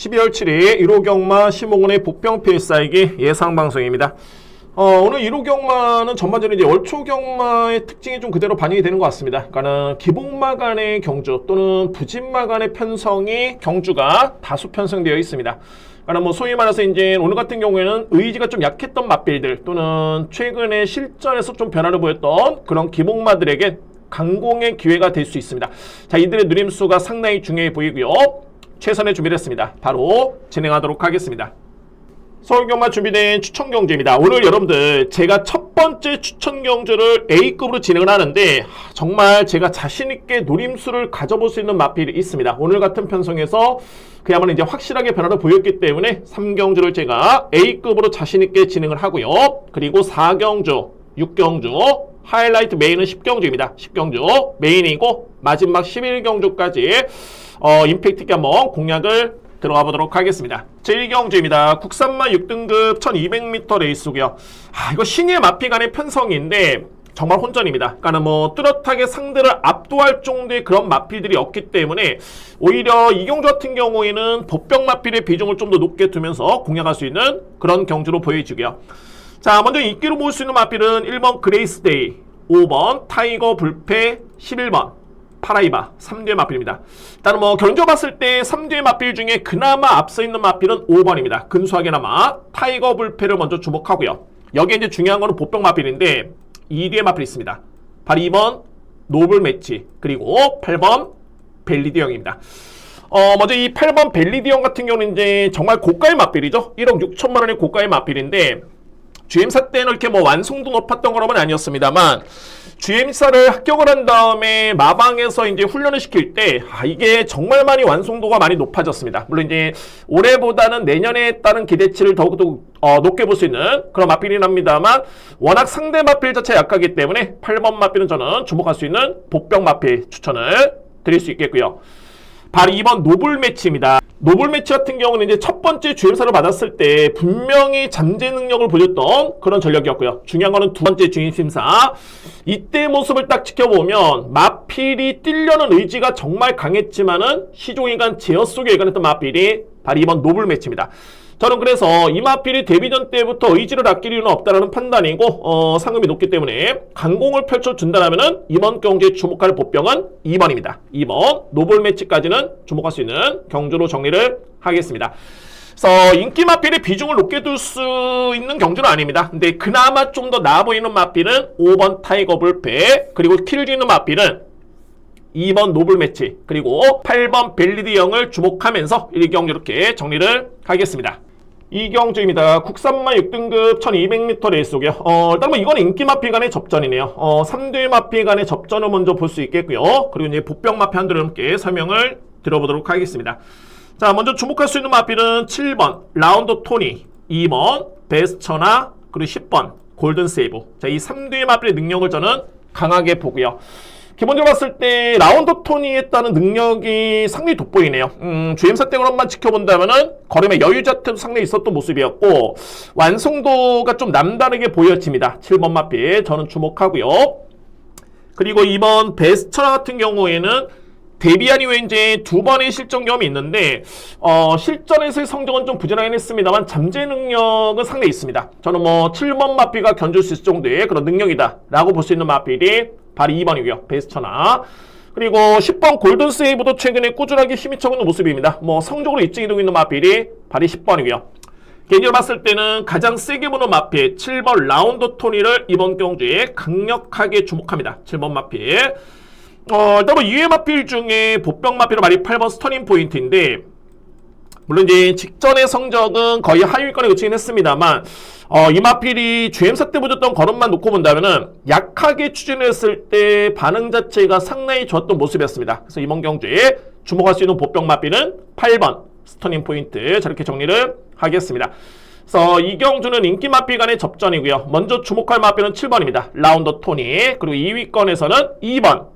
12월 7일 1호 경마 심홍은의 복병 필살기 예상 방송입니다. 오늘 1호 경마는 전반적으로 이제 월초 경마의 특징이 좀 그대로 반영이 되는 것 같습니다. 그러니까는 기복마 간의 경주 또는 부진마 간의 편성이 경주가 다수 편성되어 있습니다. 그러니까 뭐 소위 말해서 이제 오늘 같은 경우에는 의지가 좀 약했던 맛빌들 또는 최근에 실전에서 좀 변화를 보였던 그런 기복마들에게 강공의 기회가 될 수 있습니다. 자, 이들의 누림수가 상당히 중요해 보이고요. 최선의 준비를 했습니다. 바로 진행하도록 하겠습니다. 서울경마 준비된 추천 경주입니다. 오늘 여러분들 제가 첫 번째 추천 경주를 A급으로 진행을 하는데 정말 제가 자신있게 노림수를 가져볼 수 있는 마필이 있습니다. 오늘 같은 편성에서 그야말로 이제 확실하게 변화를 보였기 때문에 3경주를 제가 A급으로 자신있게 진행을 하고요. 그리고 4경주, 6경주, 하이라이트 메인은 10경주입니다. 10경주 메인이고 마지막 11경주까지 임팩트 있게 한번 공략을 들어가 보도록 하겠습니다. 제1경주입니다. 국산마 6등급 1200m 레이스고요. 이거 신의 마피 간의 편성인데 정말 혼전입니다. 그러니까 뭐 뚜렷하게 상대를 압도할 정도의 그런 마필들이 없기 때문에 오히려 이 경주 같은 경우에는 복병 마필의 비중을 좀 더 높게 두면서 공략할 수 있는 그런 경주로 보여지고요. 자, 먼저 인기로 모을 수 있는 마필은 1번 그레이스데이, 5번 타이거 불패, 11번 파라이바 3뒤의 마필입니다. 일단은 뭐 견져봤을 때 3뒤의 마필 중에 그나마 앞서 있는 마필은 5번입니다. 근소하게나마 타이거 불패를 먼저 주목하고요. 여기에 이제 중요한 거는 복병 마필인데 2뒤의 마필이 있습니다. 바로 2번 노블 매치 그리고 8번 벨리디형입니다. 먼저 이 8번 벨리디형 같은 경우는 이제 정말 고가의 마필이죠. 1억 6천만 원의 고가의 마필인데 GM사 때는 이렇게 뭐 완성도 높았던 거라면 아니었습니다만 GM사를 합격을 한 다음에 마방에서 이제 훈련을 시킬 때 이게 정말 많이 완성도가 많이 높아졌습니다. 물론 이제 올해보다는 내년에 따른 기대치를 더욱더 높게 볼 수 있는 그런 마필이긴 합니다만 워낙 상대 마필 자체가 약하기 때문에 8번 마필은 저는 주목할 수 있는 복병 마필 추천을 드릴 수 있겠고요. 바로 2번 노블 매치입니다. 노블 매치 같은 경우는 이제 첫 번째 주임사를 받았을 때 분명히 잠재 능력을 보였던 그런 전력이었고요. 중요한 거는 두 번째 주임심사. 이때 모습을 딱 지켜보면 마필이 뛰려는 의지가 정말 강했지만은 시종일관 제어 속에 일관했던 마필이 바로 2번 노블 매치입니다. 저는 그래서 이 마필이 데뷔전 때부터 의지를 아낄 이유는 없다라는 판단이고 상금이 높기 때문에 강공을 펼쳐준다면은 이번 경주에 주목할 복병은 2번입니다. 2번 노블 매치까지는 주목할 수 있는 경주로 정리를 하겠습니다. 그래서 인기 마필의 비중을 높게 둘 수 있는 경주는 아닙니다. 근데 그나마 좀 더 나아 보이는 마필은 5번 타이거 불패 그리고 키를 주는 마필은 2번 노블 매치 그리고 8번 벨리디형을 주목하면서 1경주 이렇게 정리를 하겠습니다. 2경주입니다. 국산마 6등급 1200m 레이스고요. 일단 뭐 이건 인기 마필 간의 접전이네요. 3대 마필 간의 접전을 먼저 볼 수 있겠고요. 그리고 이제 복병 마필 한두를 함께 설명을 들어보도록 하겠습니다. 자, 먼저 주목할 수 있는 마필은 7번 라운드 토니, 2번 베스처나 그리고 10번 골든 세이브. 자, 이 3대 마필의 능력을 저는 강하게 보고요. 기본적으로 봤을 때 라운드 토니에 따른 능력이 상당히 돋보이네요. GM사 때로만 지켜본다면은 걸음의 여유 자체도 상당히 있었던 모습이었고 완성도가 좀 남다르게 보여집니다. 7번 마필 저는 주목하고요. 그리고 2번 베스처나 같은 경우에는 데뷔한 이후에 이제 두 번의 실전 경험이 있는데 실전에서의 성적은 좀 부진하긴 했습니다만 잠재 능력은 상당히 있습니다. 저는 뭐 7번 마필가 견줄 수 있을 정도의 그런 능력이다 라고 볼 수 있는 마필이 바로 2번이고요. 베스처나 그리고 10번 골든 세이브도 최근에 꾸준하게 힘이 차고 있는 모습입니다. 뭐 성적으로 입증이 되고 있는 마필이 바로 10번이고요. 개인적으로 봤을 때는 가장 세게 보는 마필 7번 라운드 토니를 이번 경주에 강력하게 주목합니다. 7번 마필 일단 뭐 2회 마필 중에 복병 마필은 말이 8번 스터닝 포인트인데 물론 이제 직전의 성적은 거의 하위권에 그치긴 했습니다만 이 마필이 GM사 때 보여줬던 걸음만 놓고 본다면은 약하게 추진했을 때 반응 자체가 상당히 좋았던 모습이었습니다. 그래서 이번 경주에 주목할 수 있는 복병 마필은 8번 스터닝 포인트 저렇게 정리를 하겠습니다. 그래서 이 경주는 인기 마필 간의 접전이고요. 먼저 주목할 마필은 7번입니다. 라운드 토니 그리고 2위권에서는 2번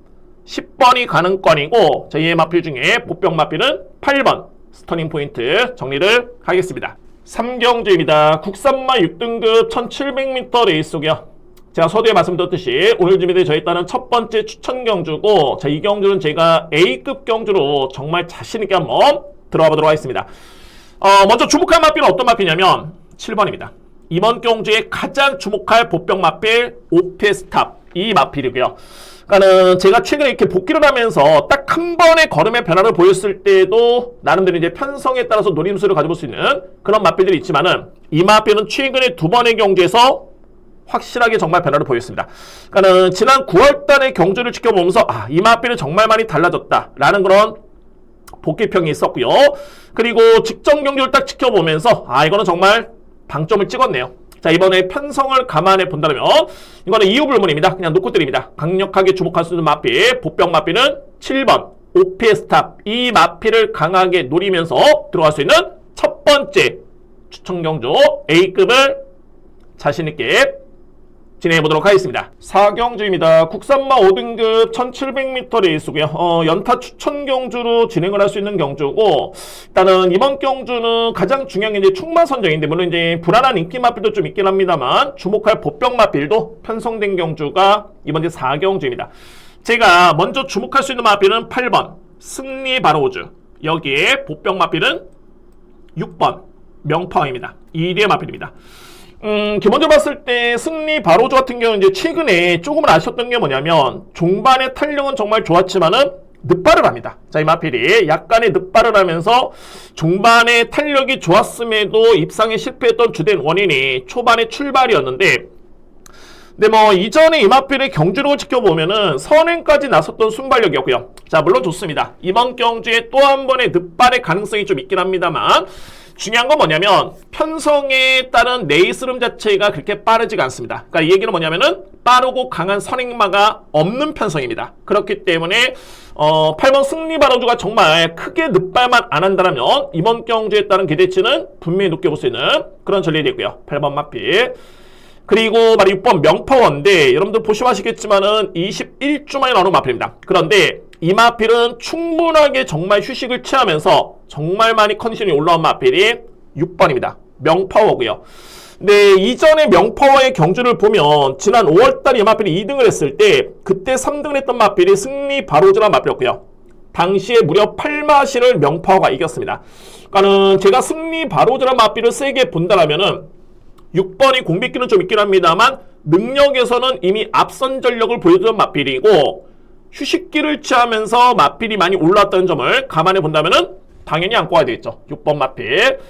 10번이 가능권이고 제2의 마필 중에 복병 마필은 8번 스터닝 포인트 정리를 하겠습니다. 3경주입니다. 국산마 6등급 1700m 레이스고요. 제가 서두에 말씀드렸듯이 오늘 준비된 저에 따른 첫 번째 추천 경주고 이 경주는 제가 A급 경주로 정말 자신있게 한번 들어가 보도록 하겠습니다. 먼저 주목할 마필은 어떤 마필이냐면 7번입니다. 이번 경주에 가장 주목할 보병 마필 오페스탑 이 마필이고요. 그러니까는 제가 최근에 이렇게 복귀를 하면서 딱 한 번의 걸음의 변화를 보였을 때도 나름대로 이제 편성에 따라서 노림수를 가져볼 수 있는 그런 마필들이 있지만은 이 마필은 최근에 두 번의 경주에서 확실하게 정말 변화를 보였습니다. 그러니까는 지난 9월달의 경주를 지켜보면서 이 마필은 정말 많이 달라졌다라는 그런 복귀평이 있었고요. 그리고 직전 경주를 딱 지켜보면서 이거는 정말 방점을 찍었네요. 자, 이번에 편성을 감안해 본다면 이거는 이유 불문입니다. 그냥 놓고 드립니다. 강력하게 주목할 수 있는 마필, 보병 마필은 7번 오피스탑 이 마필을 강하게 노리면서 들어갈 수 있는 첫 번째 추천 경주 A급을 자신 있게 진행해 보도록 하겠습니다. 4경주입니다. 국산마 5등급 1700m 레이스고요. 연타 추천 경주로 진행을 할 수 있는 경주고, 일단은 이번 경주는 가장 중요한 게 이제 충마 선정인데, 물론 이제 불안한 인기 마필도 좀 있긴 합니다만, 주목할 보병 마필도 편성된 경주가 이번 이제 4경주입니다. 제가 먼저 주목할 수 있는 마필은 8번 승리 바로우즈, 여기에 보병 마필은 6번 명파왕입니다. 2대의 마필입니다. 기본적으로 봤을 때 승리 바로조 같은 경우는 이제 최근에 조금은 아쉬웠던 게 뭐냐면 종반의 탄력은 정말 좋았지만은 늑발을 합니다. 자, 이 마필이 약간의 늑발을 하면서 종반의 탄력이 좋았음에도 입상에 실패했던 주된 원인이 초반의 출발이었는데, 근데 뭐 이전에 이 마필의 경주를 지켜보면은 선행까지 나섰던 순발력이었고요. 자, 물론 좋습니다. 이번 경주에 또 한 번의 늑발의 가능성이 좀 있긴 합니다만, 중요한 건 뭐냐면 편성에 따른 레이스름 자체가 그렇게 빠르지가 않습니다. 그러니까 이 얘기는 뭐냐면은 빠르고 강한 선행마가 없는 편성입니다. 그렇기 때문에 8번 승리 바로주가 정말 크게 늑발만 안 한다면 이번 경주에 따른 기대치는 분명히 높게 볼 수 있는 그런 전략이 되고요. 8번 마필. 그리고 바로 6번 명파원인데 여러분들 보시면 아시겠지만은 21주 만에 나오는 마필입니다. 그런데 이 마필은 충분하게 정말 휴식을 취하면서 정말 많이 컨디션이 올라온 마필이 6번입니다. 명파워고요. 근데 이전에 명파워의 경주를 보면 지난 5월달 이 마필이 2등을 했을 때 그때 3등을 했던 마필이 승리 바로즈라는 마필이었고요. 당시에 무려 8마신을 명파워가 이겼습니다. 그러니까는 제가 승리 바로즈라는 마필을 세게 본다라면은 6번이 공백기는 좀 있긴 합니다만 능력에서는 이미 앞선 전력을 보여주던 마필이고 휴식기를 취하면서 마필이 많이 올라왔다는 점을 감안해 본다면은 당연히 안고 와야 되겠죠. 6번 마필.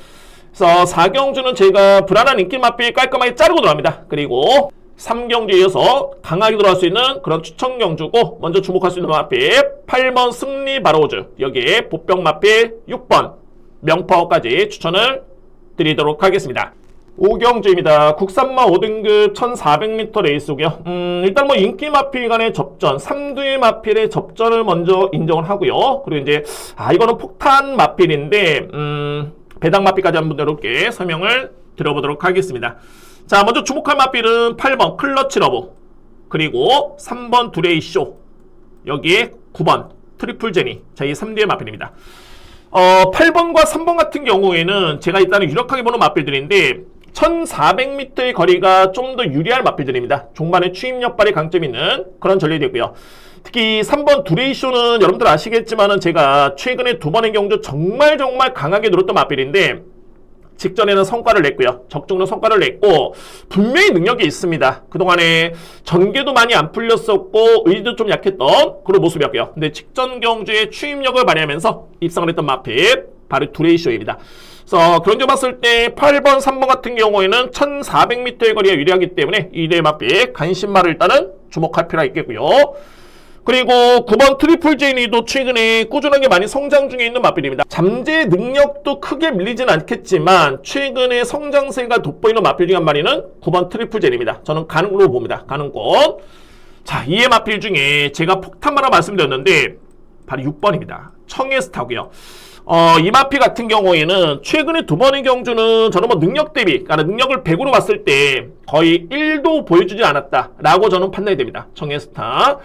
그래서 4경주는 제가 불안한 인기 마필 깔끔하게 자르고 들어갑니다. 그리고 3경주에 이어서 강하게 들어갈 수 있는 그런 추천 경주고, 먼저 주목할 수 있는 마필 8번 승리 바로우즈, 여기에 보병 마필 6번 명파워까지 추천을 드리도록 하겠습니다. 5경주입니다. 국산마 5등급 1400m 레이스고요. 일단 뭐 인기 마필 간의 접전, 3두의 마필의 접전을 먼저 인정을 하고요. 그리고 이제 이거는 폭탄 마필인데 배당 마필까지 한번 이렇게 설명을 드려보도록 하겠습니다. 자, 먼저 주목할 마필은 8번 클러치 러브, 그리고 3번 두레이쇼, 여기에 9번 트리플 제니. 자, 이 3대의 마필입니다. 8번과 3번 같은 경우에는 제가 일단은 유력하게 보는 마필들인데 1400m의 거리가 좀 더 유리할 마필들입니다. 종반의 추임력발의 강점이 있는 그런 전략이 되고요. 특히 3번 두레이쇼는 여러분들 아시겠지만은 제가 최근에 두 번의 경주 정말 강하게 노렸던 마필인데 직전에는 성과를 냈고요. 적중로 성과를 냈고 분명히 능력이 있습니다. 그동안에 전개도 많이 안 풀렸었고 의지도 좀 약했던 그런 모습이었고요. 근데 직전 경주에 추임력을 발휘하면서 입상을 했던 마필 바로 두레이쇼입니다. 그래서 그런 점 봤을 때 8번, 3번 같은 경우에는 1400m의 거리가 유리하기 때문에 이 대의 마필 간신마를 일단은 주목할 필요가 있겠고요. 그리고 9번 트리플 제니도 최근에 꾸준하게 많이 성장 중에 있는 마필입니다. 잠재 능력도 크게 밀리진 않겠지만 최근에 성장세가 돋보이는 마필 중에 한 마리는 9번 트리플 제니입니다. 저는 가능으로 봅니다. 가능권. 자, 이의 마필 중에 제가 폭탄마라 말씀드렸는데 바로 6번입니다. 청해스타고요. 이 마필 같은 경우에는 최근에 두 번의 경주는 저는 뭐 능력 대비, 그러니까 능력을 100으로 봤을 때 거의 1도 보여주지 않았다라고 저는 판단이 됩니다. 청해스타.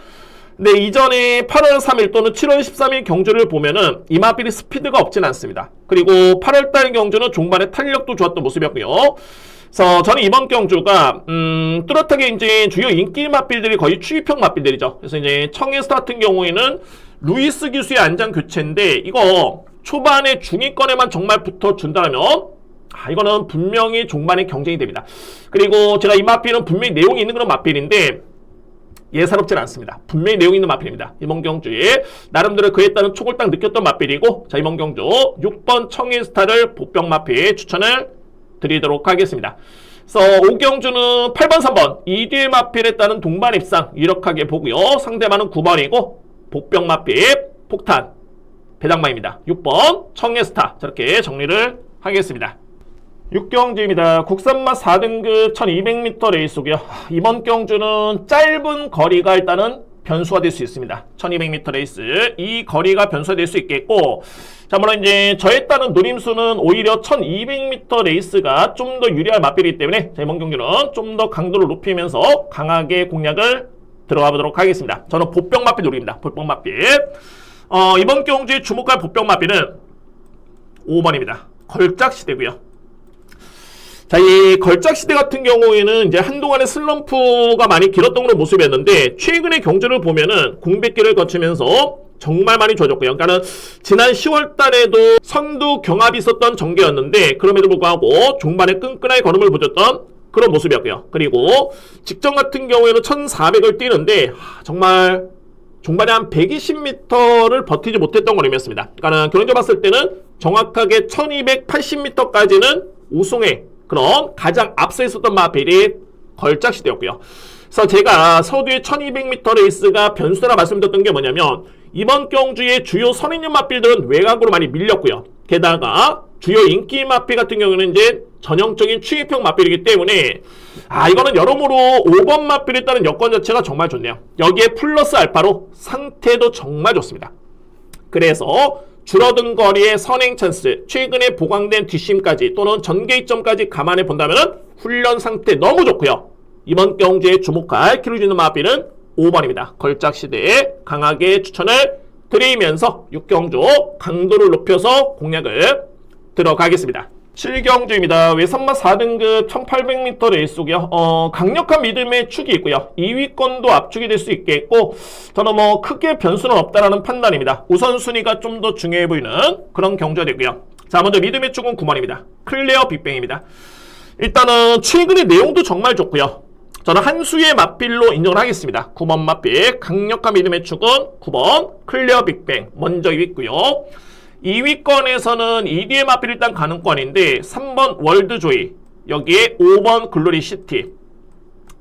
근데 이전에 8월 3일 또는 7월 13일 경주를 보면은 이 마필이 스피드가 없진 않습니다. 그리고 8월달 경주는 종반의 탄력도 좋았던 모습이었고요. 그래서 저는 이번 경주가 뚜렷하게 이제 주요 인기 마필들이 거의 추입형 마필들이죠. 그래서 이제 청해스타 같은 경우에는 루이스 기수의 안장 교체인데 이거 초반에 중위권에만 정말 붙어준다면 이거는 분명히 종반의 경쟁이 됩니다. 그리고 제가 이 마필은 분명히 내용이 있는 그런 마필인데 예사롭지는 않습니다. 분명히 내용이 있는 마필입니다. 이번 경주에 나름대로 그에 따른 촉을 딱 느꼈던 마필이고, 자, 이번 경주 6번 청인스타를 복병 마필 추천을 드리도록 하겠습니다. 그래서 오경주는 8번 3번 2뒤의 마필에 따른 동반 입상 유력하게 보고요. 상대방은 9번이고 복병 마필 폭탄 배당마입니다. 6번 청예스타, 저렇게 정리를 하겠습니다. 6경주입니다. 국산마 4등급 1200m 레이스고요. 이번 경주는 짧은 거리가 일단은 변수가 될 수 있습니다. 1200m 레이스, 이 거리가 변수가 될 수 있겠고, 자, 물론 이제 저에 따른 노림수는 오히려 1200m 레이스가 좀 더 유리할 마필이기 때문에 이번 경주는 좀 더 강도를 높이면서 강하게 공략을 들어가 보도록 하겠습니다. 저는 보병 마필 노립니다. 보병 마필. 이번 경주에 주목할 보병 마필은 5번입니다. 걸작시대고요. 자, 이 걸작시대 같은 경우에는 이제 한동안의 슬럼프가 많이 길었던 그런 모습이었는데, 최근의 경주를 보면은 공백기를 거치면서 정말 많이 좋아졌고요. 그러니까는 지난 10월 달에도 선두 경합이 있었던 전개였는데, 그럼에도 불구하고 종반에 끈끈하게 걸음을 보였던 그런 모습이었고요. 그리고 직전 같은 경우에는 1400을 뛰는데, 정말 종반에 한 120m를 버티지 못했던 걸음이었습니다. 그러니까는 경쟁 봤을 때는 정확하게 1280m까지는 우승에 그런 가장 앞서 있었던 마필이 걸작시대였고요. 그래서 제가 서두의 1200m 레이스가 변수라 말씀드렸던 게 뭐냐면, 이번 경주의 주요 선행력 마필들은 외곽으로 많이 밀렸고요. 게다가 주요 인기 마필 같은 경우는 이제 전형적인 추격형 마필이기 때문에 이거는 여러모로 5번 마필에 따른 여건 자체가 정말 좋네요. 여기에 플러스 알파로 상태도 정말 좋습니다. 그래서 줄어든 거리의 선행 찬스, 최근에 보강된 뒷심까지 또는 전개점까지 감안해 본다면 훈련 상태 너무 좋고요. 이번 경주에 주목할 키로 주는 마필은 5번입니다. 걸작시대에 강하게 추천을 드리면서 6경주 강도를 높여서 공략을 들어가겠습니다. 7경주입니다. 외선마 4등급 1800m 레이스고요. 강력한 믿음의 축이 있고요. 2위권도 압축이 될 수 있겠고, 저는 뭐 크게 변수는 없다라는 판단입니다. 우선순위가 좀 더 중요해 보이는 그런 경주가 되고요. 자, 먼저 믿음의 축은 9번입니다. 클레어 빅뱅입니다. 일단은 최근의 내용도 정말 좋고요. 저는 한 수의 마필로 인정을 하겠습니다. 9번 마필, 강력한 믿음의 축은 9번 클레어 빅뱅 먼저 2위고요. 2위권에서는 2뒤의 마필 일단 가능권인데 3번 월드조이, 여기에 5번 글로리 시티,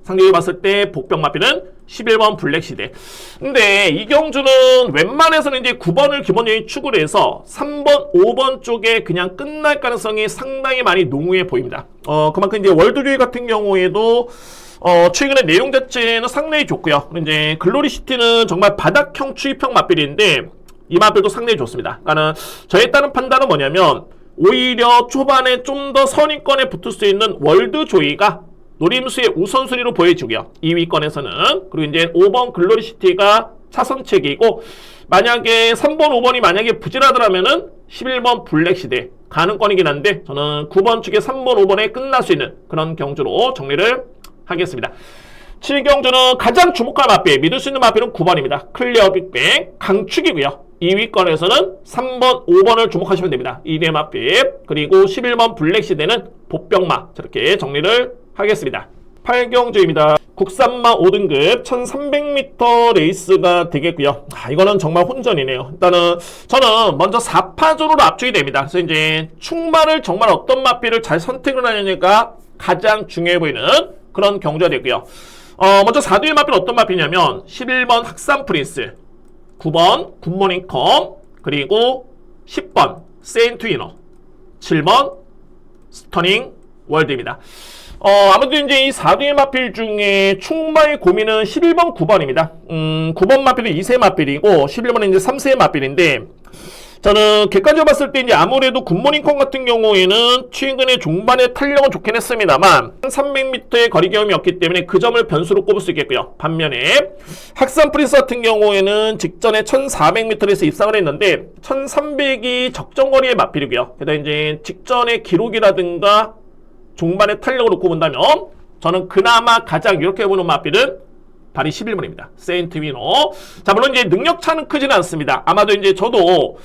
상대적으로 봤을 때 복병 마필은 11번 블랙시대. 근데 이 경주는 웬만해서는 이제 9번을 기본적인 축으로 해서 3번, 5번 쪽에 그냥 끝날 가능성이 상당히 많이 농후해 보입니다. 그만큼 이제 월드조이 같은 경우에도 최근에 내용 자체는 상당히 좋고요. 이제 글로리 시티는 정말 바닥형 추입형 마필인데 이 마필도 상당히 좋습니다. 그러니까 저에 따른 판단은 뭐냐면, 오히려 초반에 좀 더 선위권에 붙을 수 있는 월드조이가 노림수의 우선순위로 보여지고요. 2위권에서는. 그리고 이제 5번 글로리시티가 차선책이고, 만약에 3번, 5번이 만약에 부진하더라면은 11번 블랙시대 가능권이긴 한데, 저는 9번 축에 3번, 5번에 끝날 수 있는 그런 경주로 정리를 하겠습니다. 7경주는 가장 주목할 마필, 믿을 수 있는 마필은 9번입니다. 클리어 빅뱅 강축이고요. 2위권에서는 3번, 5번을 주목하시면 됩니다. 2대 마필, 그리고 11번 블랙시대는 보병마, 저렇게 정리를 하겠습니다. 8경주입니다. 국산마 5등급 1300m 레이스가 되겠고요. 이거는 정말 혼전이네요. 일단은 저는 먼저 4파전으로 압축이 됩니다. 그래서 이제 충마를 정말 어떤 마필을 잘 선택을 하느냐가 가장 중요해 보이는 그런 경주가 되고요. 먼저 4뒤의 마필은 어떤 마필이냐면 11번 학산 프린스, 9번 굿모닝컴, 그리고 10번 세인트 위너, 7번 스터닝 월드입니다. 아무래도 이제 이 4뒤의 마필 중에 충마의 고민은 11번, 9번입니다. 9번 마필은 2세 마필이고 11번은 이제 3세 마필인데, 저는 객관적으로 봤을 때 이제 아무래도 굿모닝컴 같은 경우에는 최근에 종반의 탄력은 좋긴 했습니다만 300m의 거리 경험이 없기 때문에 그 점을 변수로 꼽을 수 있겠고요. 반면에 학산 프린스 같은 경우에는 직전에 1400m에서 입상을 했는데 1300이 적정거리의 마필이고요. 게다가 이제 직전의 기록이라든가 종반의 탄력을 놓고 본다면 저는 그나마 가장 이렇게 보는 마필은 발이 11번입니다. 세인트 위너. 자, 물론 이제 능력차는 크지는 않습니다. 아마도 이제 저도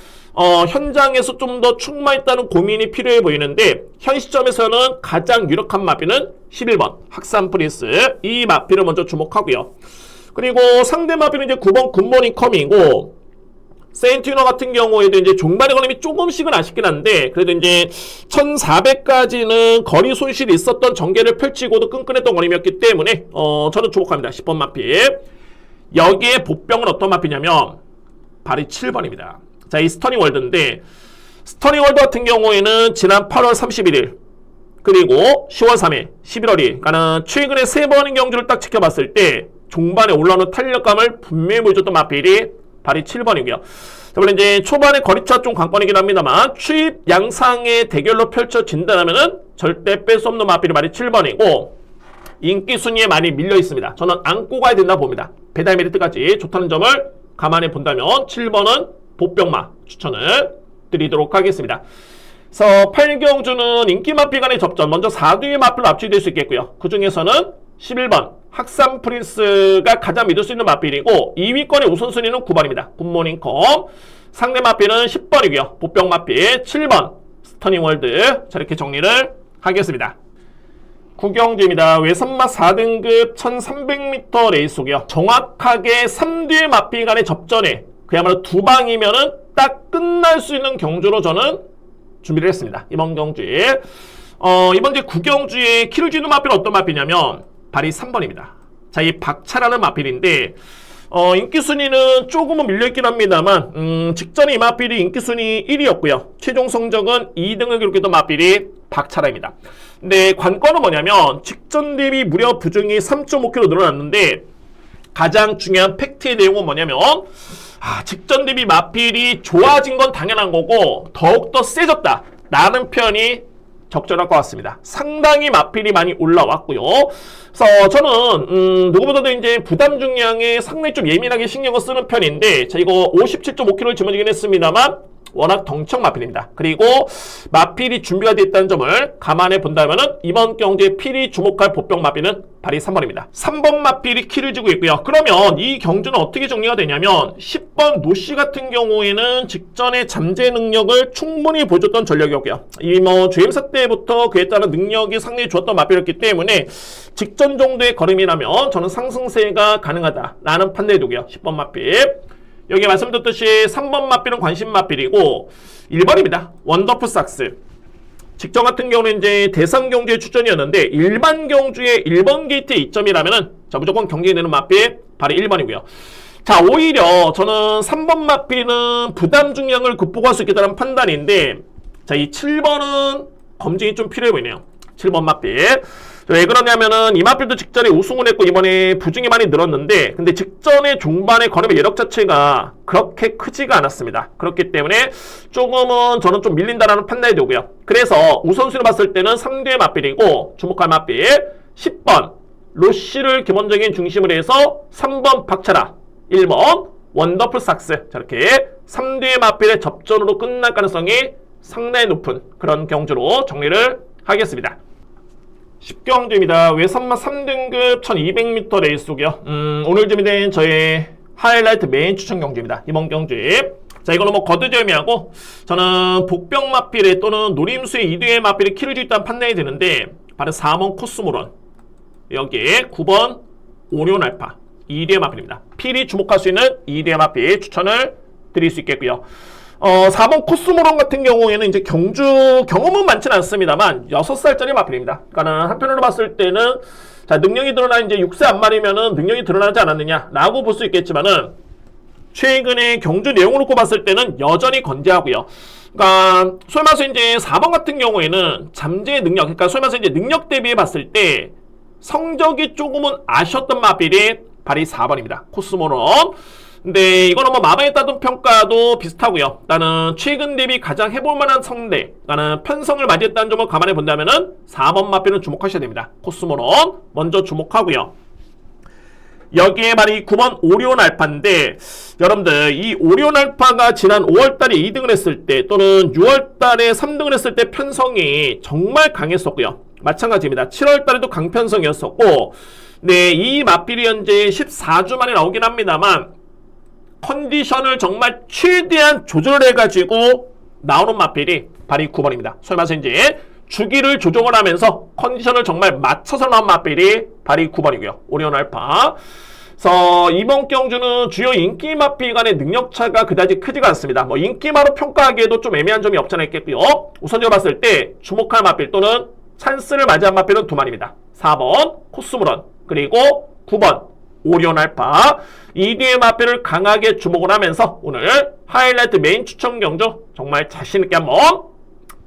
현장에서 좀 더 출마했다는 고민이 필요해 보이는데 현 시점에서는 가장 유력한 마비는 11번 학산 프린스 이 마비를 먼저 주목하고요. 그리고 상대 마비는 이제 9번 굿모닝 커밍이고 세인트유너 같은 경우에도 이제 종반의 걸림이 조금씩은 아쉽긴 한데 그래도 이제 1400까지는 거리 손실이 있었던 전개를 펼치고도 끈끈했던 걸림이었기 때문에 저는 주목합니다. 10번 마피. 여기에 복병은 어떤 마피냐면 발이 7번입니다. 자, 이 스터닝 월드인데 스터닝 월드 같은 경우에는 지난 8월 31일 그리고 10월 3일, 11월 2일 그러니까 최근에 3번의 경주를 딱 지켜봤을 때 종반에 올라오는 탄력감을 분명히 보여줬던 마필이 발이 7번이고요. 자, 물론 이제 초반에 거리차 좀 관건이긴 합니다만 추입 양상의 대결로 펼쳐진다면은 절대 뺄 수 없는 마필이 발이 7번이고 인기 순위에 많이 밀려 있습니다. 저는 안고 가야 된다 봅니다. 배달 메리트까지 좋다는 점을 감안해 본다면 7번은 복병마 추천을 드리도록 하겠습니다. 그래서 8경주는 인기 마필 간의 접전 먼저 4두의 마필로 압축될 수 있겠고요. 그 중에서는 11번 학산 프린스가 가장 믿을 수 있는 마필이고 2위권의 우선순위는 9번입니다. 굿모닝컴 상대 마필은 10번이고요. 복병 마필 7번 스터닝 월드 저렇게 정리를 하겠습니다. 구경주입니다. 외선마 4등급 1300m 레이스고요. 정확하게 3뒤의 마필 간의 접전에 그야말로 두 방이면은 딱 끝날 수 있는 경주로 저는 준비를 했습니다. 이번 경주에 이번 이제 구경주의 키를 쥐는 마필은 어떤 마필이냐면 발이 3번입니다. 자, 이 박차라는 마필인데 인기 순위는 조금은 밀려있긴 합니다만 직전에 이 마필이 인기 순위 1위였고요. 최종 성적은 2등을 기록했던 마필이 박차라입니다. 근데 관건은 뭐냐면 직전 대비 무려 부정이 3.5kg 늘어났는데 가장 중요한 팩트의 내용은 뭐냐면 직전 대비 마필이 좋아진 건 당연한 거고 더욱더 세졌다 라는 표현이 적절할 것 같습니다. 상당히 마필이 많이 올라왔고요. 그래서 저는 누구보다도 이제 부담 중량에 상당히 좀 예민하게 신경을 쓰는 편인데 자, 이거 57.5kg를 짊어지긴 했습니다만 워낙 덩청 마필입니다. 그리고 마필이 준비가 되어 있다는 점을 감안해 본다면은 이번 경주에 필히 주목할 복병 마필은 발이 3번입니다. 3번 마필이 키를 쥐고 있고요. 그러면 이 경주는 어떻게 정리가 되냐면 10번 노씨 같은 경우에는 직전에 잠재 능력을 충분히 보여줬던 전력이었고요. 이 주행사 때부터 그에 따른 능력이 상당히 좋았던 마필이었기 때문에 직전 정도의 걸음이라면 저는 상승세가 가능하다라는 판단이 두고요. 10번 마필. 여기 말씀드렸듯이 3번 마필은 관심 마필이고 1번입니다. 원더풀 삭스. 직전 같은 경우는 이제 대상 경주의 추천이었는데 일반 경주의 1번 게이트의 이점이라면은 자, 무조건 경기에 내는 마필 발이 1번이고요. 자, 오히려 저는 3번 마필은 부담 중량을 극복할 수 있겠다는 판단인데 자, 이 7번은 검증이 좀 필요해 보이네요. 7번 마필. 왜 그러냐면은 이 마필도 직전에 우승을 했고 이번에 부중이 많이 늘었는데 근데 직전에 종반의 걸음의 여력 자체가 그렇게 크지가 않았습니다. 그렇기 때문에 조금은 저는 좀 밀린다라는 판단이 되고요. 그래서 우선순위를 봤을 때는 3뒤의 마필이고 주목할 마필 10번 로시를 기본적인 중심으로 해서 3번 박차라 1번 원더풀 삭스 저렇게 3뒤의 마필의 접전으로 끝날 가능성이 상당히 높은 그런 경주로 정리를 하겠습니다. 10경주입니다. 외선마 3등급 1200m 레이스고요. 오늘 준비된 저의 하이라이트 메인 추천 경주입니다. 이번 경주에 자, 이거는 거두절미하고 저는 복병 마필에 또는 노림수의 2뒤의 마필에 키를 쥐있다는 판단이 되는데 바로 4번 코스모론 여기에 9번 오리온 알파 2뒤의 마필입니다. 필히 주목할 수 있는 2뒤의 마필 추천을 드릴 수 있겠고요. 4번 코스모론 같은 경우에는 이제 경주 경험은 많지는 않습니다만 6살짜리 마필입니다. 그러니까 한편으로 봤을 때는 자, 능력이 드러난 이제 6세 안말이면은 능력이 드러나지 않았느냐라고 볼 수 있겠지만은 최근에 경주 내용을 놓고 봤을 때는 여전히 건재하고요. 그러니까 소위 말해서 이제 4번 같은 경우에는 잠재 능력, 그러니까 소위 말해서 이제 능력 대비해 봤을 때 성적이 조금은 아쉬웠던 마필이 발이 4번입니다. 코스모론. 근데 이거는 마방에 따른 평가도 비슷하고요. 나는 최근 대비 가장 해볼 만한 성대, 나는 편성을 맞이했다는 점을 감안해 본다면은 4번 마필은 주목하셔야 됩니다. 코스모론 먼저 주목하고요. 여기에 말이 9번 오리온 알파인데 여러분들 이 오리온 알파가 지난 5월달에 2등을 했을 때 또는 6월달에 3등을 했을 때 편성이 정말 강했었고요. 마찬가지입니다. 7월달에도 강편성이었었고 네, 이 마필이 현재 14주 만에 나오긴 합니다만 컨디션을 정말 최대한 조절해가지고 나오는 마필이 바로 이 9번입니다. 소위 말해서 이제 주기를 조정을 하면서 컨디션을 정말 맞춰서 나온 마필이 바로 이 9번이고요. 오리온 알파. 그래서 이번 경주는 주요 인기 마필 간의 능력차가 그다지 크지가 않습니다. 뭐 인기마로 평가하기에도 좀 애매한 점이 없지 않아 있겠고요. 우선적으로 봤을 때 주목할 마필 또는 찬스를 맞이한 마필은 두 마리입니다. 4번 코스모런 그리고 9번 오리온 알파. 이 뒤의 마필을 강하게 주목을 하면서 오늘 하이라이트 메인 추천 경주 정말 자신있게 한번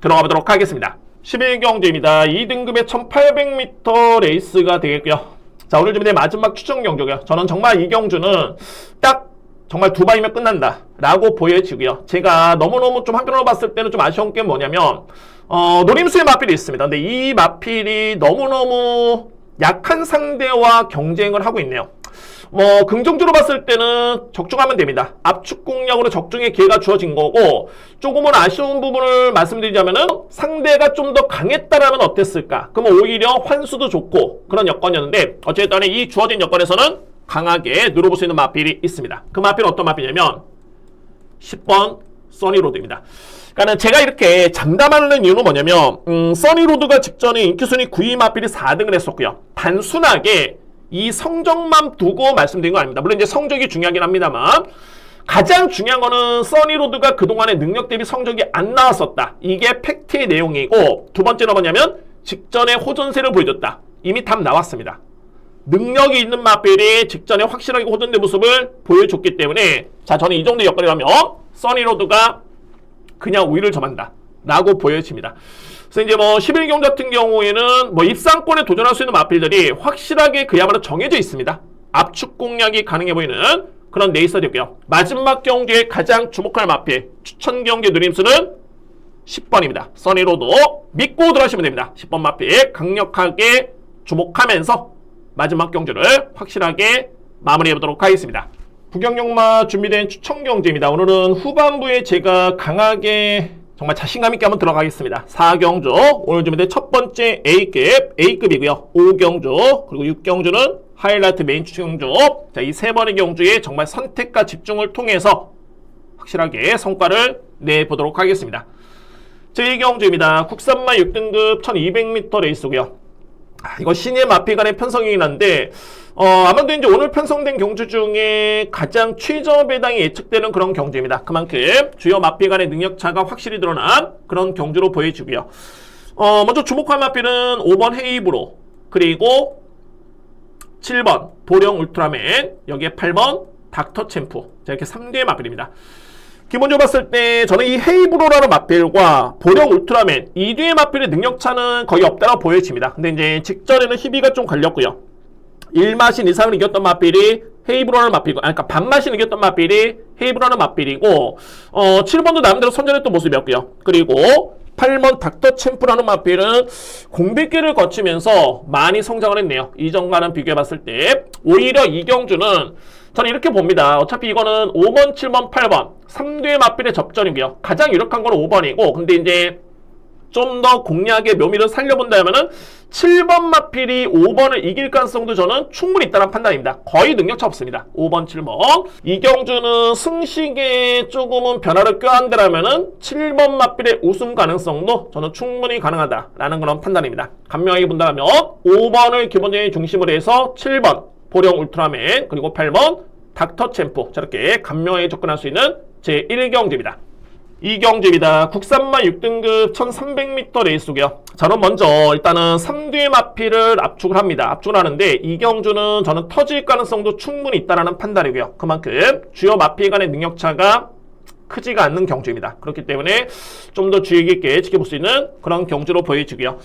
들어가 보도록 하겠습니다. 11경주입니다. 2등급의 1800m 레이스가 되겠고요. 자, 오늘 준비된 마지막 추천 경주고요. 저는 정말 이 경주는 딱 정말 두 방이면 끝난다 라고 보여지고요. 제가 너무너무 좀 한편으로 봤을 때는 좀 아쉬운 게 뭐냐면 노림수의 마필이 있습니다. 근데 이 마필이 너무너무 약한 상대와 경쟁을 하고 있네요. 뭐 긍정적으로 봤을 때는 적중하면 됩니다. 압축 공략으로 적중의 기회가 주어진 거고, 조금은 아쉬운 부분을 말씀드리자면은 상대가 좀 더 강했다라면 어땠을까? 그러면 오히려 환수도 좋고 그런 여건이었는데, 어쨌든 이 주어진 여건에서는 강하게 누려볼 수 있는 마필이 있습니다. 그 마필은 어떤 마필이냐면 10번 써니로드입니다. 그러니까 제가 이렇게 장담하는 이유는 뭐냐면 써니로드가 직전에 인기순위 9위 마필이 4등을 했었고요. 단순하게 이 성적만 두고 말씀드린 건 아닙니다. 물론 이제 성적이 중요하긴 합니다만, 가장 중요한 거는 써니로드가 그동안의 능력 대비 성적이 안 나왔었다. 이게 팩트의 내용이고, 두 번째는 뭐냐면 직전에 호전세를 보여줬다. 이미 답 나왔습니다. 능력이 있는 마필이 직전에 확실하게 호전된 모습을 보여줬기 때문에, 자, 저는 이 정도 여건이라면 써니로드가 그냥 우위를 점한다 라고 보여집니다. 그래서 이제 뭐 11경주 같은 경우에는 뭐 입상권에 도전할 수 있는 마필들이 확실하게 그야말로 정해져 있습니다. 압축 공략이 가능해 보이는 그런 레이서였고요. 마지막 경기에 가장 주목할 마필 추천 경기 누림수는 10번입니다. 써니로드 믿고 들어가시면 됩니다. 10번 마필 강력하게 주목하면서 마지막 경주를 확실하게 마무리해보도록 하겠습니다. 부경영마 준비된 추천 경주입니다. 오늘은 후반부에 제가 강하게 정말 자신감 있게 한번 들어가겠습니다. 4경주 오늘 준비된 첫 번째 A급이고요. 5경주 그리고 6경주는 하이라이트 메인 추천 경주. 자, 이 세 번의 경주에 정말 선택과 집중을 통해서 확실하게 성과를 내보도록 하겠습니다. 제2경주입니다. 국산마 6등급 1200m 레이스고요. 이거 신예 마필 간의 편성이긴 한데 아무래도 이제 오늘 편성된 경주 중에 가장 최저 배당이 예측되는 그런 경주입니다. 그만큼 주요 마필 간의 능력차가 확실히 드러난 그런 경주로 보여지고요. 먼저 주목할 마필은 5번 헤이브로, 그리고 7번 보령 울트라맨, 여기에 8번 닥터 챔프. 자, 이렇게 3개의 마필입니다. 기본적으로 봤을 때 저는 이 헤이브로라는 마필과 보령 울트라맨 이 뒤의 마필의 능력차는 거의 없다고 보여집니다. 근데 이제 직전에는 희비가 좀 걸렸고요. 1마신 이상을 이겼던 마필이 헤이브로라는 마필이고, 그러니까 반마신 이겼던 마필이 헤이브로라는 마필이고, 7번도 나름대로 선전했던 모습이었고요. 그리고 8번 닥터 챔프라는 마필은 공백기를 거치면서 많이 성장을 했네요. 이전과는 비교해봤을 때 오히려 이 경주는 저는 이렇게 봅니다. 어차피 이거는 5번, 7번, 8번 3대의 마필의 접전이고요. 가장 유력한 건 5번이고, 근데 이제 좀 더 공략의 묘미를 살려본다면은 7번 마필이 5번을 이길 가능성도 저는 충분히 있다는 판단입니다. 거의 능력차 없습니다. 5번, 7번. 이 경주는 승식에 조금은 변화를 껴안다라면은 7번 마필의 우승 가능성도 저는 충분히 가능하다라는 그런 판단입니다. 간명하게 본다면 5번을 기본적인 중심으로 해서 7번 보령 울트라맨, 그리고 8번 닥터 챔프, 저렇게 간명하게 접근할 수 있는 제1경주입니다. 2경주입니다. 국산마 6등급 1300m 레이스고요. 저는 먼저 일단은 3뒤의 마필을 압축을 합니다. 압축을 하는데 이 경주는 저는 터질 가능성도 충분히 있다는 판단이고요. 그만큼 주요 마필 간의 능력차가 크지가 않는 경주입니다. 그렇기 때문에 좀 더 주의 깊게 지켜볼 수 있는 그런 경주로 보여지고요.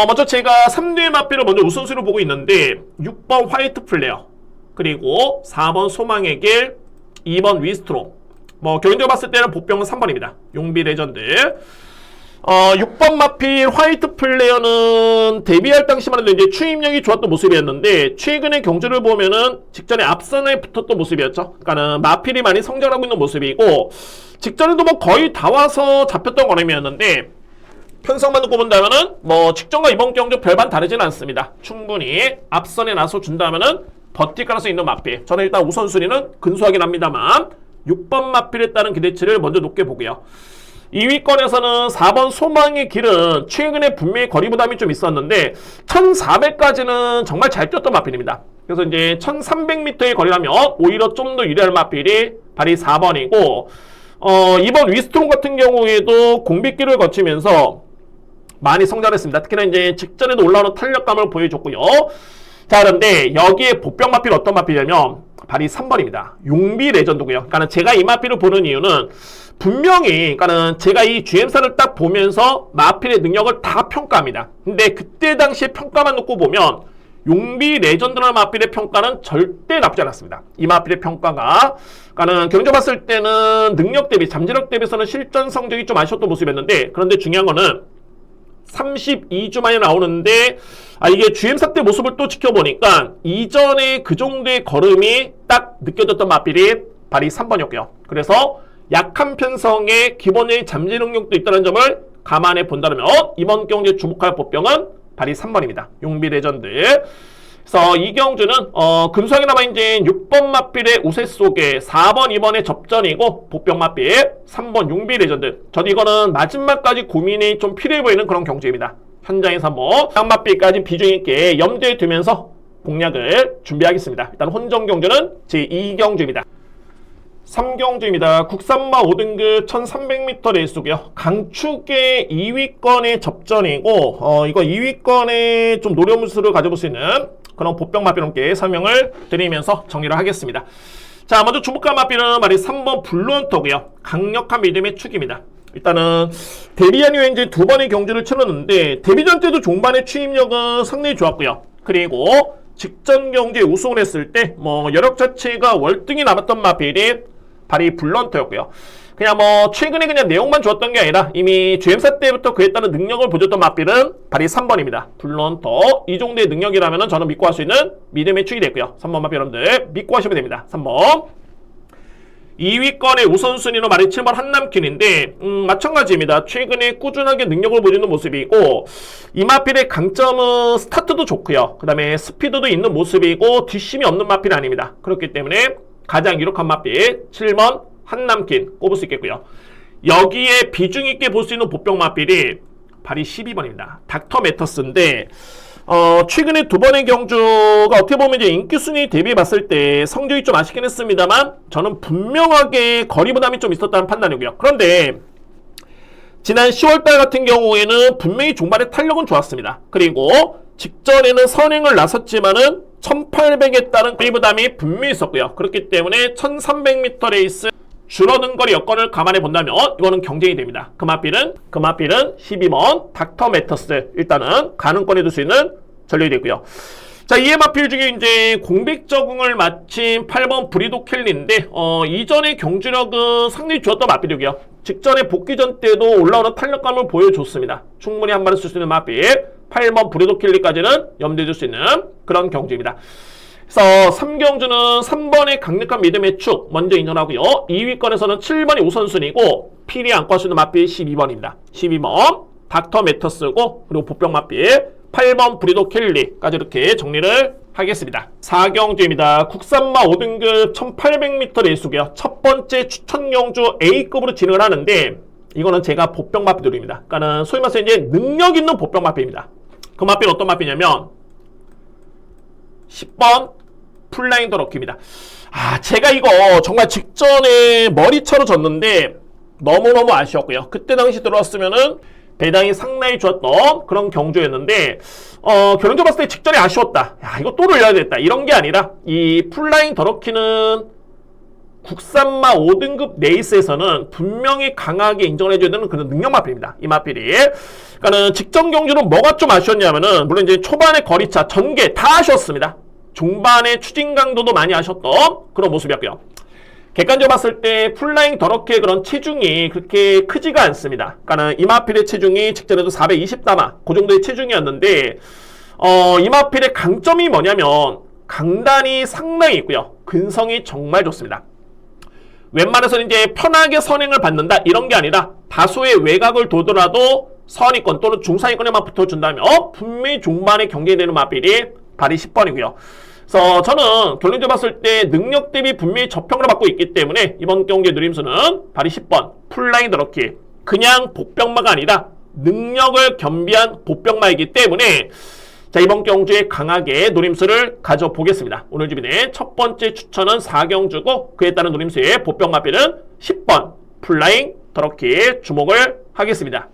먼저 제가 3뒤의 마필을 먼저 우선순위로 보고 있는데 6번 화이트 플레어, 그리고 4번 소망의 길, 2번 위스트로. 뭐 개인적으로 봤을 때는 보병은 3번입니다. 용비 레전드. 6번 마필 화이트 플레이어는 데뷔할 당시만 해도 이제 추임력이 좋았던 모습이었는데, 최근의 경주를 보면은 직전에 앞선에 붙었던 모습이었죠. 그러니까는 마필이 많이 성장하고 있는 모습이고, 직전에도 뭐 거의 다 와서 잡혔던 거름이었는데, 편성만 놓고 본다면은 뭐 직전과 이번 경주 별반 다르지는 않습니다. 충분히 앞선에 나서 준다면은 버틸 가능성이 있는 마필. 저는 일단 우선순위는 근소하긴 합니다만 6번 마필에 따른 기대치를 먼저 높게 보고요. 2위권에서는 4번 소망의 길은 최근에 분명히 거리 부담이 좀 있었는데 1400까지는 정말 잘 뛰었던 마필입니다. 그래서 이제 1300m의 거리라면 오히려 좀 더 유리할 마필이 발이 4번이고 이번 위스트롬 같은 경우에도 공백기를 거치면서 많이 성장했습니다. 특히나 이제 직전에도 올라오는 탄력감을 보여줬고요. 자, 그런데 여기에 보병 마필 어떤 마필이냐면 발이 3번입니다. 용비 레전드고요. 그러니까 제가 이 마필을 보는 이유는 분명히 그러니까는 제가 이 GM사를 딱 보면서 마필의 능력을 다 평가합니다. 근데 그때 당시에 평가만 놓고 보면 용비 레전드라는 마필의 평가는 절대 나쁘지 않았습니다. 이 마필의 평가가 그러니까는 경쟁 봤을 때는 능력 대비, 잠재력 대비해서는 실전 성적이 좀 아쉬웠던 모습이었는데 그런데 중요한 거는 32주 만에 나오는데 이게 GM사 때 모습을 또 지켜보니까 이전에 그 정도의 걸음이 딱 느껴졌던 마필이 발이 3번이었고요. 그래서 약한 편성에 기본적인 잠재 능력도 있다는 점을 감안해 본다면 이번 경기에 주목할 보병은 발이 3번입니다. 용비 레전드. 그래서 이 경주는 근소하게나마 이제 6번 마필의 우세 속에 4번, 2번의 접전이고 보병 마필, 3번 용비 레전드. 저도 이거는 마지막까지 고민이 좀 필요해 보이는 그런 경주입니다. 현장에서 한번 마필까지 비중 있게 염두에 두면서 공략을 준비하겠습니다. 일단 혼전 경주는 제2경주입니다. 3경주입니다. 국산마 5등급 1300m 레이스고요. 강축의 2위권의 접전이고 이거 2위권에 좀 노려무수를 가져볼 수 있는 그런 보병 마필함께 설명을 드리면서 정리를 하겠습니다. 자, 먼저 주목할 마필은 말이 3번 블루헌터고요. 강력한 믿음의 축입니다. 일단은 데뷔한 이후에 이제 두 번의 경주를 치렀는데 데뷔전 때도 종반의 추임력은 상당히 좋았고요. 그리고 직전 경주에 우승을 했을 때 여력 자체가 월등히 남았던 마필이 발이 블루헌터였고요. 그냥 최근에 그냥 내용만 좋았던 게 아니라 이미 GM사 때부터 그에 따른 능력을 보여줬던 마필은 발이 3번입니다. 블루헌터. 이 정도의 능력이라면 저는 믿고 할 수 있는 믿음의 축이 됐고요. 3번 마필 여러분들 믿고 하시면 됩니다. 3번. 2위권의 우선순위로 말이 7번 한남킨인데 마찬가지입니다. 최근에 꾸준하게 능력을 보여주는 모습이고 이 마필의 강점은 스타트도 좋고요. 그 다음에 스피드도 있는 모습이고 뒷심이 없는 마필이 아닙니다. 그렇기 때문에 가장 유력한 마필 7번 한남킨 꼽을 수 있겠고요. 여기에 비중 있게 볼 수 있는 보병 마필이 발이 12번입니다. 닥터 매터스인데 최근에 두 번의 경주가 어떻게 보면 이제 인기 순위 대비해 봤을 때 성적이 좀 아쉽긴 했습니다만 저는 분명하게 거리 부담이 좀 있었다는 판단이고요. 그런데 지난 10월달 같은 경우에는 분명히 종반의 탄력은 좋았습니다. 그리고 직전에는 선행을 나섰지만은 1800에 따른 거리 부담이 분명히 있었고요. 그렇기 때문에 1300m 레이스 줄어든 거리 여건을 감안해 본다면 이거는 경쟁이 됩니다. 그 마필은 12번 닥터 매터스. 일단은 가능권에 둘 수 있는 전력이 되고요. 자, 이에 마필 중에 이제 공백 적응을 마친 8번 브리도 켈리인데 이전의 경주력은 상당히 좋았던 마필이고요. 직전에 복귀전 때도 올라오는 탄력감을 보여줬습니다. 충분히 한 마리 쓸 수 있는 마필 8번 브리도 켈리까지는 염두에 둘 수 있는 그런 경주입니다. 그래서 3경주는 3번의 강력한 믿음의 축 먼저 인정하고요. 2위권에서는 7번이 우선순위고 필이 안고 할 수 있는 마필 12번입니다. 12번 닥터 매터스고 그리고 보병 마필 8번 브리도 켈리까지 이렇게 정리를 하겠습니다. 4경주입니다. 국산마 5등급 1800m 레이스고요. 첫 번째 추천 경주 A급으로 진행을 하는데 이거는 제가 보병 마필들입니다. 그러니까는 소위 말해서 이제 능력 있는 보병 마필입니다. 그 마필은 어떤 마필이냐면 10번 풀라인 더 럭키입니다. 제가 이거 정말 직전에 머리차로 졌는데 너무너무 아쉬웠고요. 그때 당시 들어왔으면은 배당이 상당히 좋았던 그런 경주였는데 결론적으로 봤을 때 직전에 아쉬웠다. 이거 또 올려야 되겠다. 이런 게 아니라 이 풀라인 더 럭키는 국산마 5등급 레이스에서는 분명히 강하게 인정을 해줘야 되는 그런 능력 마필입니다. 이 마필이. 그러니까는 직전 경주는 뭐가 좀 아쉬웠냐면은 물론 이제 초반의 거리차, 전개 다 아쉬웠습니다. 중반의 추진 강도도 많이 아쉬웠던 그런 모습이었고요. 객관적으로 봤을 때 풀라잉 더럽게 그런 체중이 그렇게 크지가 않습니다. 그러니까는 이마필의 체중이 직전에도 420다마 그 정도의 체중이었는데 이마필의 강점이 뭐냐면 강단이 상당히 있고요. 근성이 정말 좋습니다. 웬만해서는 이제 편하게 선행을 받는다 이런 게 아니라 다소의 외곽을 도더라도 선위권 또는 중상위권에만 붙어준다면 분명히 중반에 경쟁되는 마필이 발이 10번이고요. 그래서 저는 결론적으로 봤을 때 능력 대비 분명히 저평가를 받고 있기 때문에 이번 경기의 누림수는 발이 10번 풀라인 더럭키. 그냥 복병마가 아니라 능력을 겸비한 복병마이기 때문에 자, 이번 경주에 강하게 노림수를 가져보겠습니다. 오늘 주빈의 첫 번째 추천은 4경주고 그에 따른 노림수의 복병마비는 10번 풀라인 더럭키 주목을 하겠습니다.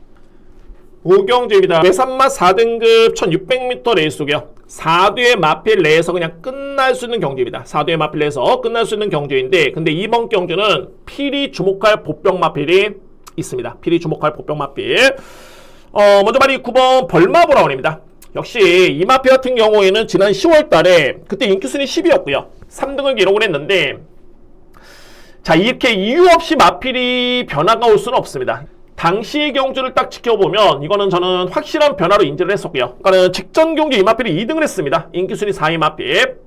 5경주입니다. 외산마 4등급 1600m 레이스고요. 4뒤의 마필 내에서 그냥 끝날 수 있는 경주입니다. 4뒤의 마필 내에서 끝날 수 있는 경주인데 근데 이번 경주는 필히 주목할 복병 마필이 있습니다. 필히 주목할 복병 마필. 먼저 말이 9번 벌마브라운입니다. 역시 이 마필 같은 경우에는 지난 10월 달에 그때 인기순위 10위였고요. 3등을 기록을 했는데 자, 이렇게 이유 없이 마필이 변화가 올 수는 없습니다. 당시의 경주를 딱 지켜보면 이거는 저는 확실한 변화로 인지를 했었고요. 그러니까 직전 경주 이 마필이 2등을 했습니다. 인기순위 4위 마필.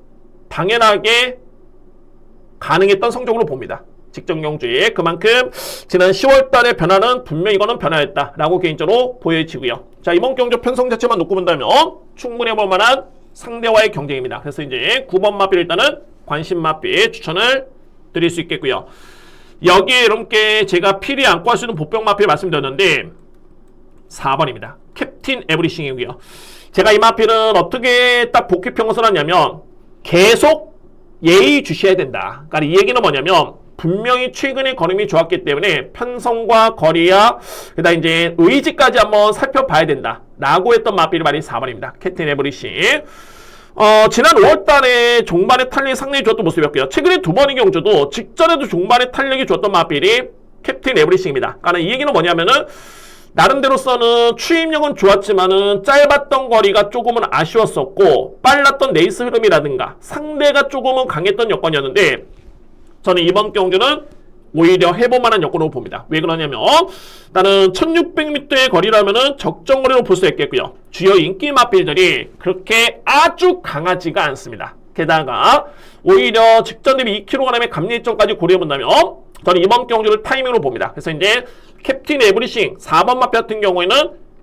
당연하게 가능했던 성적으로 봅니다. 직전 경주에 그만큼 지난 10월 달의 변화는 분명히 이거는 변화였다라고 개인적으로 보여지고요. 자, 이번 경주 편성 자체만 놓고 본다면 충분히 해볼 만한 상대와의 경쟁입니다. 그래서 이제 9번 마필 일단은 관심 마필 추천을 드릴 수 있겠고요. 여기에 여러분께 제가 필히 안고 할 수 있는 복병 마필 말씀드렸는데 4번입니다. 캡틴 에브리싱이고요. 제가 이 마필은 어떻게 딱 복귀평을 써놨냐면 계속 예의주시해야 된다. 그러니까 이 얘기는 뭐냐면 분명히 최근에 걸음이 좋았기 때문에 편성과 거리와 그다음 이제 의지까지 한번 살펴봐야 된다. 라고 했던 마필이 말이 4번입니다. 캡틴 에브리싱. 지난 5월달에 종반의 탄력이 상당히 좋았던 모습이었고요. 최근에 두 번의 경주도 직전에도 종반의 탄력이 좋았던 마필이 캡틴 에브리싱입니다. 그러니까 이 얘기는 뭐냐면은 나름대로서는 추임력은 좋았지만은 짧았던 거리가 조금은 아쉬웠었고 빨랐던 레이스 흐름이라든가 상대가 조금은 강했던 여건이었는데 저는 이번 경주는 오히려 해볼만한 여건으로 봅니다. 왜 그러냐면 나는 1600m의 거리라면은 적정 거리로 볼 수 있겠고요. 주요 인기 마필들이 그렇게 아주 강하지가 않습니다. 게다가 오히려 직전 대비 2kg의 감리 일정까지 고려해본다면 저는 이번 경주를 타이밍으로 봅니다. 그래서 이제 캡틴 에브리싱 4번 마필 같은 경우에는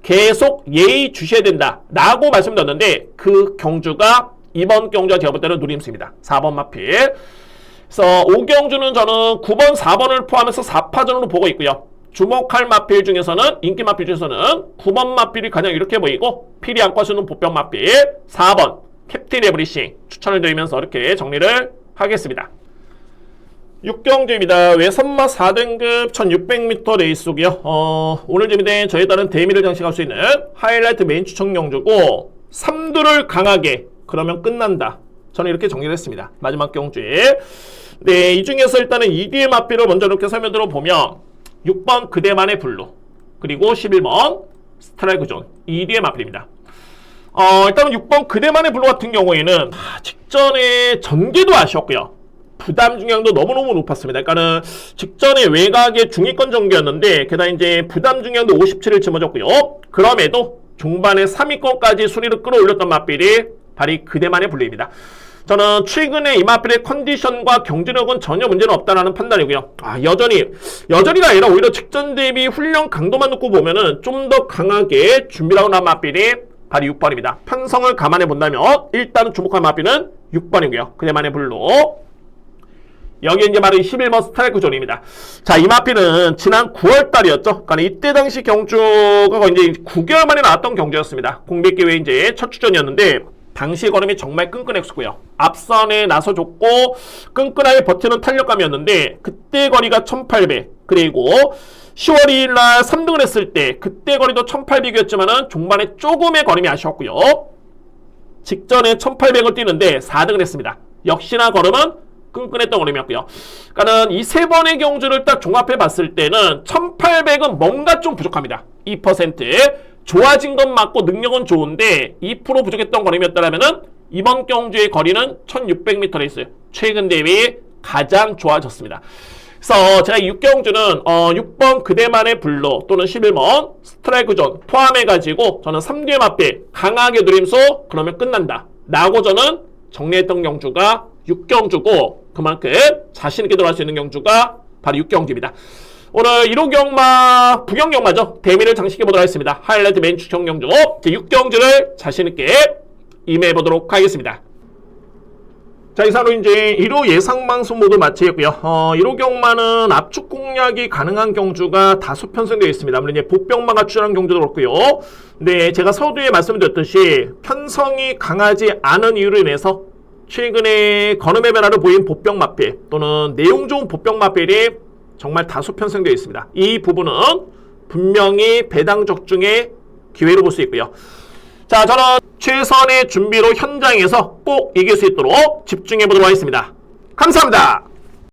계속 예의 주셔야 된다 라고 말씀드렸는데 그 경주가 이번 경주가 제가 볼 때는 누림수입니다. 4번 마필. 그래서 5경주는 저는 9번, 4번을 포함해서 4파전으로 보고 있고요. 주목할 마필 중에서는 인기 마필 중에서는 9번 마필이 가장 이렇게 보이고 필히 안고 할 수 있는 복병 마필 4번 캡틴 에브리싱 추천을 드리면서 이렇게 정리를 하겠습니다. 6경주입니다. 외선마 4등급 1600m 레이스고요. 오늘 재미된 저에 따른 대미를 장식할 수 있는 하이라이트 메인 추천 경주고 3두를 강하게 그러면 끝난다. 저는 이렇게 정리를 했습니다. 마지막 경주에. 네, 이 중에서 일단은 2뒤의 마필을 먼저 이렇게 설명드려 보면 6번 그대만의 블루 그리고 11번 스트라이크 존 2뒤의 마필입니다. 일단은 6번 그대만의 블루 같은 경우에는 직전에 전개도 아쉬웠고요. 부담 중량도 너무너무 높았습니다. 그러니까는 직전에 외곽의 중위권 전개였는데 게다가 이제 부담 중량도 57을 짊어졌고요. 그럼에도 중반에 3위권까지 순위를 끌어올렸던 마필이 발이 그대만의 블루입니다. 저는 최근에 이 마필의 컨디션과 경제력은 전혀 문제는 없다는 판단이고요. 여전히가 아니라 오히려 직전 대비 훈련 강도만 놓고 보면은 좀 더 강하게 준비를 하고 난 마필이 발이 6번입니다. 편성을 감안해 본다면 일단 주목할 마필은 6번이고요. 그대만의 블루. 여기 이제 바로 11번 스트라이크 존입니다. 자, 이 마필은 지난 9월 달이었죠. 그러니까 이때 당시 경주가 이제 9개월 만에 나왔던 경주였습니다. 공백기회 이제 첫 주전이었는데 당시 걸음이 정말 끈끈했고요. 앞선에 나서줬고 끈끈하게 버티는 탄력감이었는데 그때 거리가 1800 그리고 10월 2일날 3등을 했을 때 그때 거리도 1800이었지만은 종반에 조금의 걸음이 아쉬웠고요. 직전에 1800을 뛰는데 4등을 했습니다. 역시나 걸음은 끈끈했던 걸음이었고요. 그러니까는 이 세 번의 경주를 딱 종합해 봤을 때는 1800은 뭔가 좀 부족합니다. 2%. 좋아진 건 맞고 능력은 좋은데 2% 부족했던 걸음이었다면은 이번 경주의 거리는 1600m 레이스 최근 대비 가장 좋아졌습니다. 그래서 제가 6경주는 6번 그대만의 블루 또는 11번 스트라이크 존 포함해가지고 저는 3뒤의 마필 강하게 누림수 그러면 끝난다 라고 저는 정리했던 경주가 6경주고 그만큼 자신있게 들어갈 수 있는 경주가 바로 6경주입니다. 오늘 1호 경마, 부경 경마죠. 대미를 장식해보도록 하겠습니다. 하이라이트 메인 추천 경주 제 6경주를 자신있게 임해보도록 하겠습니다. 자, 이상으로 이제 1호 예상방송 모두 마치겠고요. 1호 경마는 압축 공략이 가능한 경주가 다수 편성되어 있습니다. 물론 이제 복병마가 출연한 경주도 그렇고요. 네, 제가 서두에 말씀드렸듯이 편성이 강하지 않은 이유로 인해서 최근에 건음의 변화를 보인 복병마필 또는 내용 좋은 복병마필이 정말 다수 편성되어 있습니다. 이 부분은 분명히 배당 적중의 기회로 볼 수 있고요. 자, 저는 최선의 준비로 현장에서 꼭 이길 수 있도록 집중해 보도록 하겠습니다. 감사합니다.